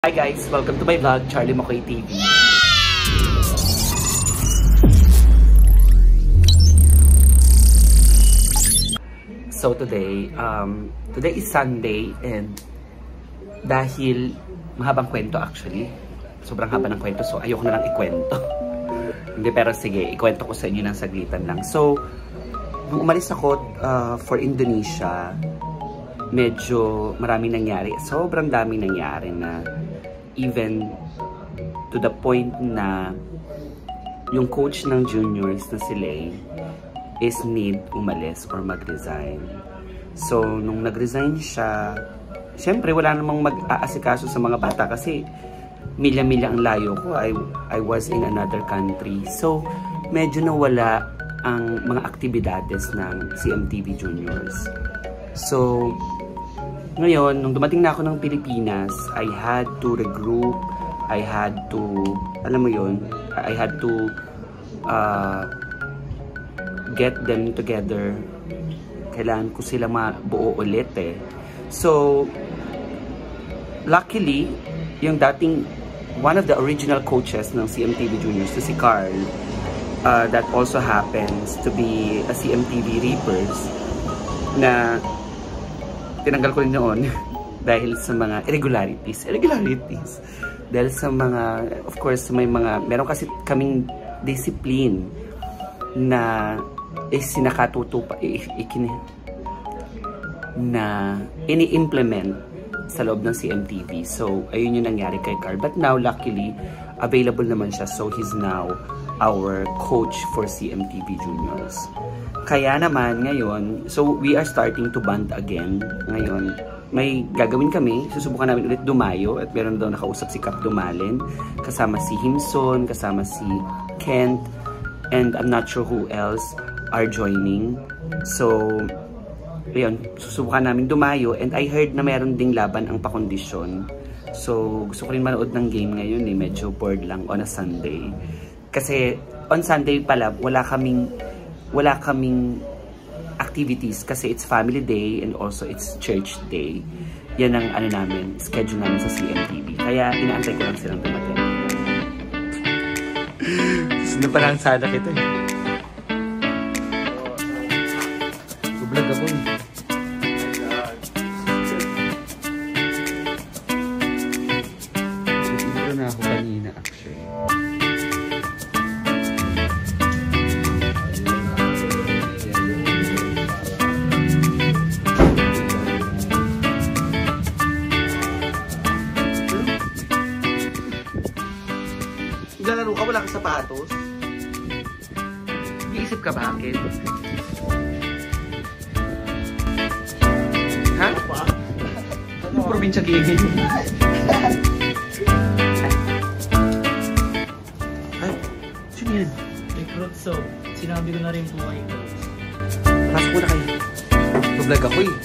Hi guys! Welcome to my vlog, Charlie Makoy TV. So today is Sunday and dahil mahabang kwento actually, sobrang haba ng kwento so ayoko na lang ikwento. Hindi pero sige, ikwento ko sa inyo ng saglitan lang. So, nung umalis ako for Indonesia, medyo maraming nangyari. Sobrang daming nangyari na even to the point na yung coach ng juniors na si Lay is need umalis or mag-resign. So, nung nag-resign siya, syempre wala namang mag-aasikaso sa mga bata kasi milya-milya ang layo ko. I was in another country. So, medyo nawala ang mga aktibidades ng CMTV Juniors. So, ngayon, nung dumating na ako ng Pilipinas, I had to regroup, I had to, alam mo yun, I had to get them together. Kailangan ko sila mabuo ulit eh. So, luckily, yung dating, one of the original coaches ng CMTV Juniors, si Carl, that also happens to be a CMTV Reapers, na tinanggal ko rin noon dahil sa mga irregularities. Dahil sa mga, of course, meron kasi kaming discipline na na ini-implement sa loob ng CMTV. So, ayun yung nangyari kay Carl. But now, luckily, available naman siya. So, he's now our coach for CMTV Juniors. Kaya naman ngayon, so we are starting to bond again. Ngayon, may gagawin kami. Susubukan namin ulit dumayo at meron daw nakausap si Cap Dumalin. Kasama si Himson, kasama si Kent, and I'm not sure who else are joining. So, ayun, susubukan namin dumayo and I heard na meron ding laban ang pakondisyon. So, gusto ko rin manood ng game ngayon eh. Medyo bored lang on a Sunday. Kasi on Sunday pala, wala kaming activities kasi it's family day and also it's church day. Yan ang ano namin, schedule namin sa CMTV. Kaya inaantay ko lang silang dumating. Sino parang sana kita eh. Vlog ako eh. Intro na ako kanina actually. Naglalaro ka, wala kang sapatos? Iisip ka bakit? Ha? Anong probinsya gaming? Ay, sino yan? Recruit so, sinabi ko na rin po kayo. Pasok ko na kayo. Vlog ako eh.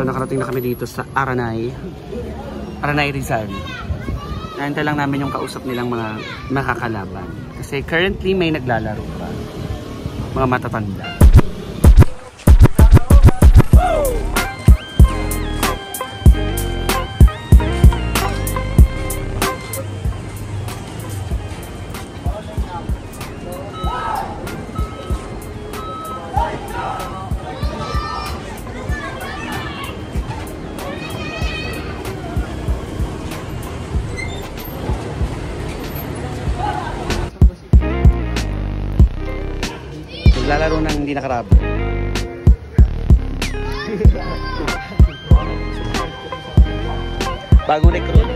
Nakarating na kami dito sa Aranay Rizal. Naantay lang namin yung kausap nilang mga makakalaban. Kasi currently may naglalaro pa. Mga matatanda. Lalaro ng hindi nakarabo. Bagong recruit.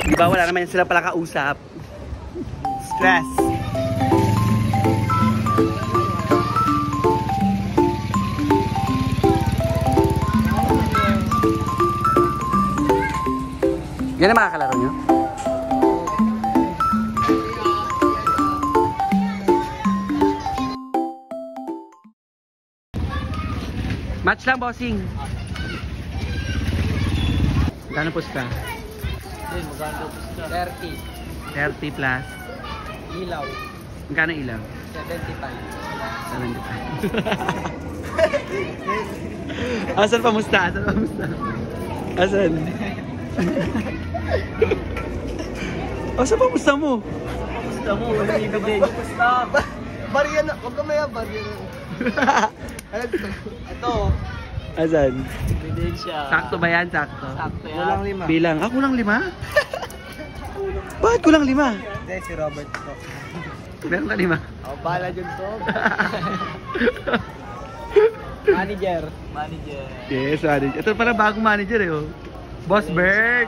Diba wala naman sila pala kausap. Stress. Yan ang makakalaro nyo? Match lang, bossing. Gano'n pusta? Yun, maganda po siya. 30 plus. Ilaw. Magkano ilaw? 75. 75. Asan pa musta? Asan? Asan pa musta mo? Gusto mo, walang ibigay. Gusto. Barya na. Huwag ka maya, barya na. Ito. Asan? Ebidensya. Sakto ba yan? Sakto? Sakto yan. Walang 5. Bilang. Ah, kulang 5? Bakit kulang 5? Hindi, si Robert to. Meron ka 5? Oh, bala dyan to. Manager. Yes, manager. Ito pala bagong manager eh. Oh. Boss Bert.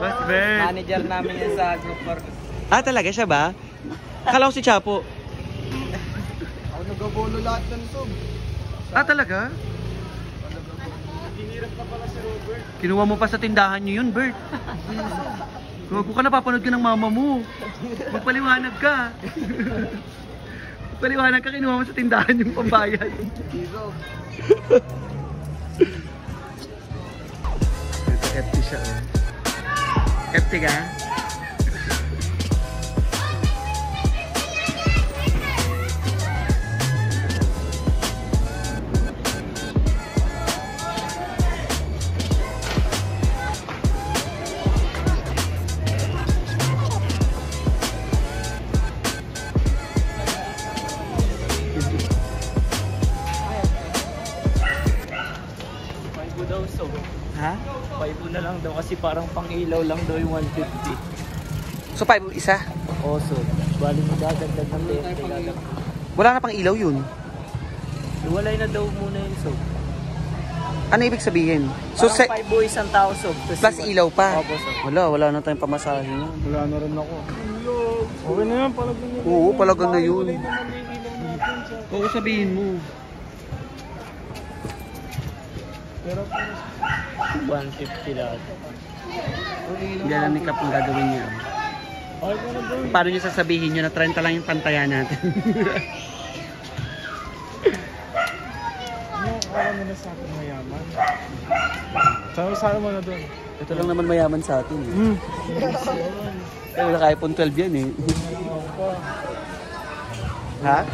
Boss Bert. Manager namin yan sa group work. Ah, talaga siya ba? Akala ko si Chapo. Ako nag-abolo lahat ng sub. Ah, talaga? Hinirap na pala si Robert. Kinuha mo pa sa tindahan niyo yun, Bert. Kung ka napapanood ka ng mama mo. Magpaliwanag ka. Magpaliwanag ka, kinuha mo sa tindahan yung pambayad. Dito. Kepti siya, oh. Kepti ka? Daw, so. Ha? 5 na lang daw kasi parang pang ilaw lang daw yung 150. So, 5 isa? Oo, so. Bali mo dadagdag ng 20. Wala na pang ilaw yun. Iwalay na daw muna yun, so. Ano ibig sabihin? So, Parang 5 o isang tao, so. plus ilaw pa? Opo, so. Wala na tayong pamasahe yun. Wala na rin ako. Okay na yan, palagan na. Oo, palagan na yun. Oo, sabihin mo. Pero 150 lahat. Hindi alam ni Kap ang gagawin niya. okay ko na gawin. Paano niyo sasabihin niyo na 30 lang yung pantayan natin? Ano, akala nila sa akin mayaman. Sama mo na doon. Ito lang naman mayaman sa atin. Eh, naka-iPhone 12 yan eh. Ha?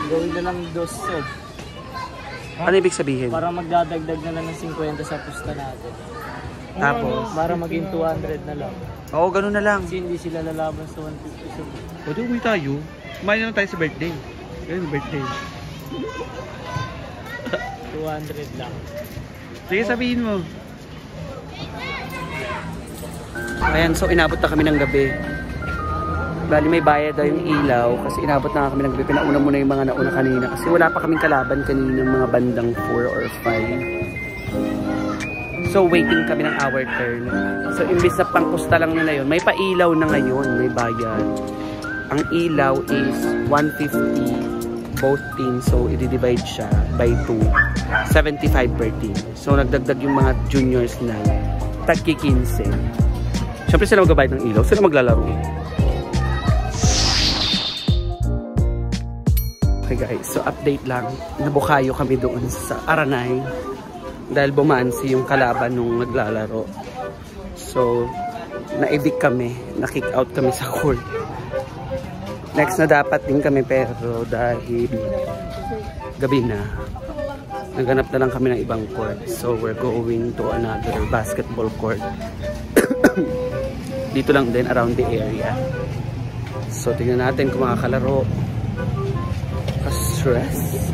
Gawin na lang dos, so. Ano ibig sabihin? Para magdadagdag na lang ng 50 sa pusta natin. Tapos? Para maging 200 na lang. Oo, ganun na lang. Kasi hindi sila lalaban sa 150. So. O, di uwi tayo. Kumain na lang tayo sa birthday. Ayun, birthday. 200 lang. Sige, sabihin mo. Ayan, so inabot na kami ng gabi. Bali may bayad daw yung ilaw kasi inabot na kami ng gabi. Pinauna muna yung mga nauna kanina kasi wala pa kaming kalaban kanina mga bandang 4 or 5. So waiting kami ng our turn. So imbis na pangkusta lang nila yun, may pailaw na ngayon, may bayad. Ang ilaw is 150 both teams, so i-divide siya by 2, 75 per team. So nagdagdag yung mga juniors na tagki 15. Siyempre sila magbabayad ng ilaw, sila maglalaro. Okay guys, so update lang. Nabukayo kami doon sa Aranay dahil bumansi yung kalaban nung naglalaro. So, naibig kami, na-kick out kami sa court. Next na dapat din kami pero dahil gabi na, naghanap na lang kami ng ibang court. So, we're going to another basketball court. Dito lang din around the area. So, tingnan natin kung makakalaro. Stress.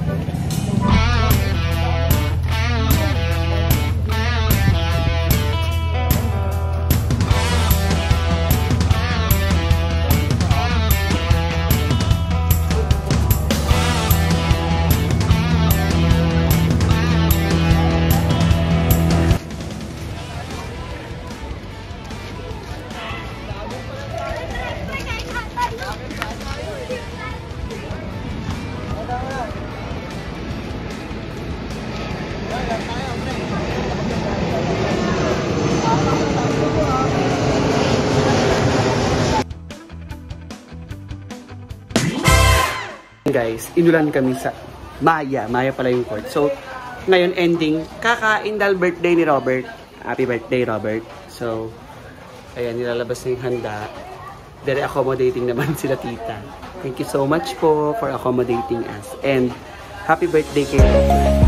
guys, inulan kami sa Maya pala yung court. So, ngayon ending, kakain dahil birthday ni Robert. Happy birthday, Robert. So, ayan, nilalabas na yung handa. Very accommodating naman sila tita. Thank you so much po for accommodating us. And, happy birthday kay Robert.